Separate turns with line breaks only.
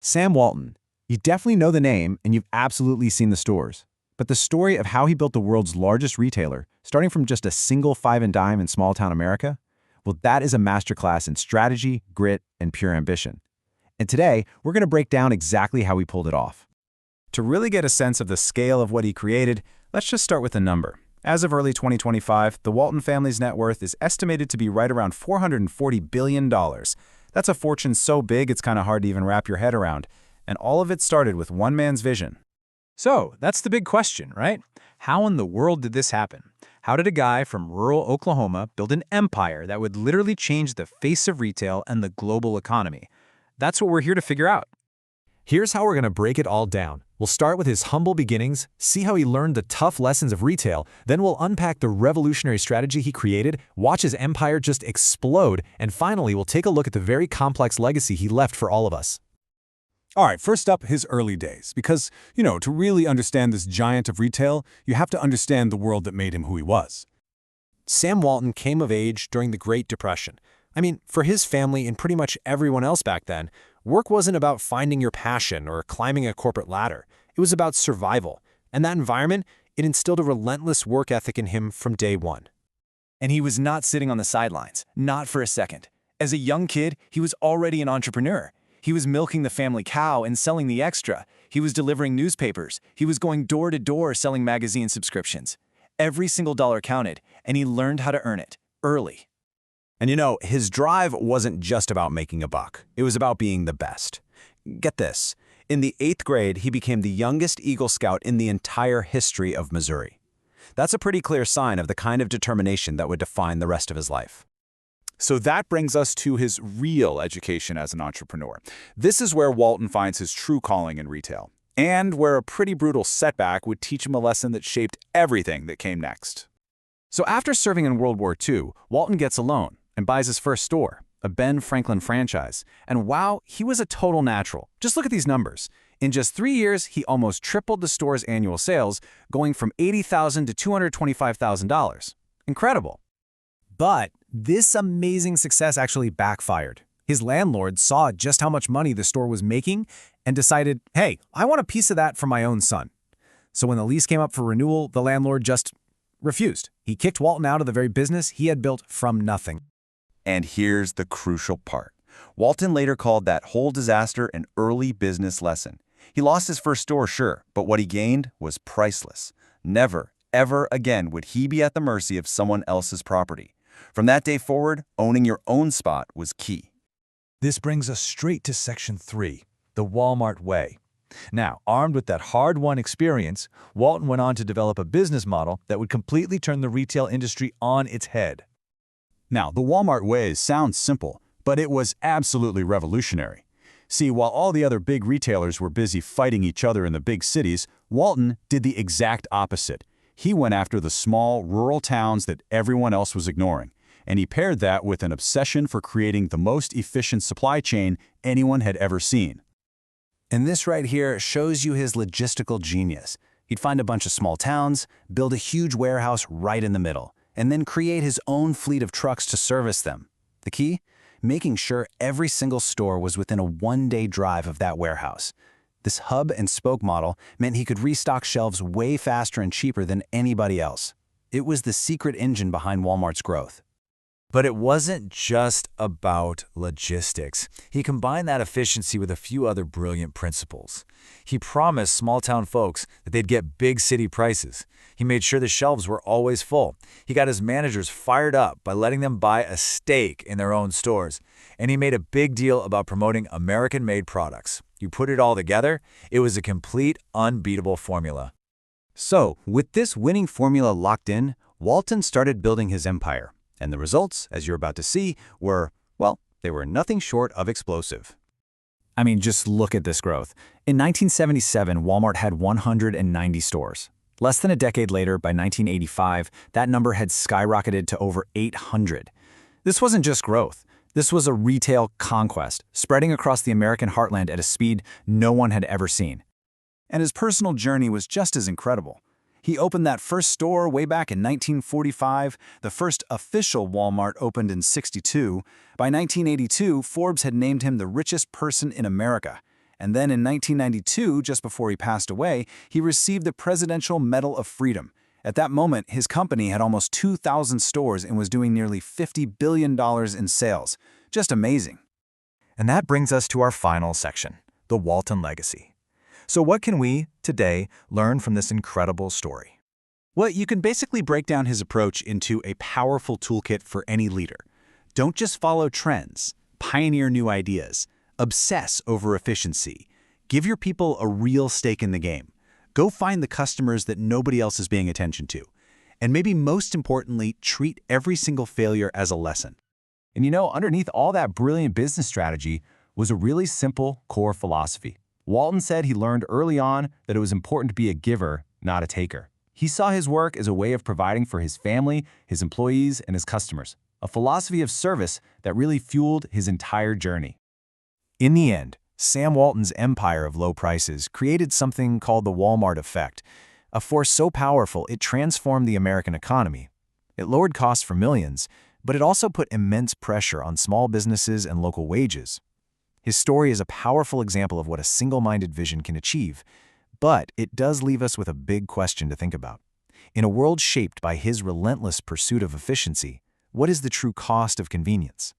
Sam Walton. You definitely know the name and you've absolutely seen the stores. But the story of how he built the world's largest retailer, starting from just a single five and dime in small-town America, well, that is a masterclass in strategy, grit, and pure ambition. And today, we're going to break down exactly how he pulled it off. To really get a sense of the scale of what he created, let's just start with a number. As of early 2025, the Walton family's net worth is estimated to be right around $440 billion. That's a fortune so big it's kind of hard to even wrap your head around. And all of it started with one man's vision.
So, that's the big question, right? How in the world did this happen? How did a guy from rural Oklahoma build an empire that would literally change the face of retail and the global economy? That's what we're here to figure out.
Here's how we're going to break it all down. We'll start with his humble beginnings, see how he learned the tough lessons of retail, then we'll unpack the revolutionary strategy he created, watch his empire just explode, and finally we'll take a look at the very complex legacy he left for all of us.
All right, first up, his early days. Because, to really understand this giant of retail, you have to understand the world that made him who he was.
Sam Walton came of age during the Great Depression. I mean, for his family and pretty much everyone else back then, work wasn't about finding your passion or climbing a corporate ladder. It was about survival. And that environment, it instilled a relentless work ethic in him from day one.
And he was not sitting on the sidelines, not for a second. As a young kid, he was already an entrepreneur. He was milking the family cow and selling the extra. He was delivering newspapers. He was going door to door selling magazine subscriptions. Every single dollar counted, and he learned how to earn it early.
And his drive wasn't just about making a buck. It was about being the best. Get this. In the 8th grade, he became the youngest Eagle Scout in the entire history of Missouri. That's a pretty clear sign of the kind of determination that would define the rest of his life.
So that brings us to his real education as an entrepreneur. This is where Walton finds his true calling in retail, and where a pretty brutal setback would teach him a lesson that shaped everything that came next.
So after serving in World War II, Walton gets a loan and buys his first store, a Ben Franklin franchise. And wow, he was a total natural. Just look at these numbers. In just 3 years, he almost tripled the store's annual sales, going from $80,000 to $225,000. Incredible.
But this amazing success actually backfired. His landlord saw just how much money the store was making and decided, hey, I want a piece of that for my own son. So when the lease came up for renewal, the landlord just refused. He kicked Walton out of the very business he had built from nothing.
And here's the crucial part. Walton later called that whole disaster an early business lesson. He lost his first store, sure, but what he gained was priceless. Never, ever again would he be at the mercy of someone else's property. From that day forward, owning your own spot was key.
This brings us straight to Section 3, the Walmart Way. Now, armed with that hard-won experience, Walton went on to develop a business model that would completely turn the retail industry on its head.
Now, the Walmart way sounds simple, but it was absolutely revolutionary. See, while all the other big retailers were busy fighting each other in the big cities, Walton did the exact opposite. He went after the small, rural towns that everyone else was ignoring. And he paired that with an obsession for creating the most efficient supply chain anyone had ever seen.
And this right here shows you his logistical genius. He'd find a bunch of small towns, build a huge warehouse right in the middle, and then create his own fleet of trucks to service them. The key? Making sure every single store was within a one-day drive of that warehouse. This hub and spoke model meant he could restock shelves way faster and cheaper than anybody else. It was the secret engine behind Walmart's growth.
But it wasn't just about logistics. He combined that efficiency with a few other brilliant principles. He promised small-town folks that they'd get big city prices. He made sure the shelves were always full. He got his managers fired up by letting them buy a steak in their own stores. And he made a big deal about promoting American-made products. You put it all together, it was a complete, unbeatable formula.
So, with this winning formula locked in, Walton started building his empire. And the results, as you're about to see, were, well, they were nothing short of explosive. I mean, just look at this growth. In 1977, Walmart had 190 stores. Less than a decade later, by 1985, that number had skyrocketed to over 800. This wasn't just growth. This was a retail conquest, spreading across the American heartland at a speed no one had ever seen.
And his personal journey was just as incredible. He opened that first store way back in 1945. The first official Walmart opened in '62. By 1982, Forbes had named him the richest person in America.
And then in 1992, just before he passed away, he received the Presidential Medal of Freedom. At that moment, his company had almost 2,000 stores and was doing nearly $50 billion in sales. Just amazing.
And that brings us to our final section, the Walton legacy. So what can we, today, learn from this incredible story?
Well, you can basically break down his approach into a powerful toolkit for any leader. Don't just follow trends, pioneer new ideas, obsess over efficiency. Give your people a real stake in the game. Go find the customers that nobody else is paying attention to. And maybe most importantly, treat every single failure as a lesson.
And you know, underneath all that brilliant business strategy was a really simple core philosophy. Walton said he learned early on that it was important to be a giver, not a taker. He saw his work as a way of providing for his family, his employees, and his customers, a philosophy of service that really fueled his entire journey.
In the end, Sam Walton's empire of low prices created something called the Walmart effect, a force so powerful it transformed the American economy. It lowered costs for millions, but it also put immense pressure on small businesses and local wages. His story is a powerful example of what a single-minded vision can achieve, but it does leave us with a big question to think about. In a world shaped by his relentless pursuit of efficiency, what is the true cost of convenience?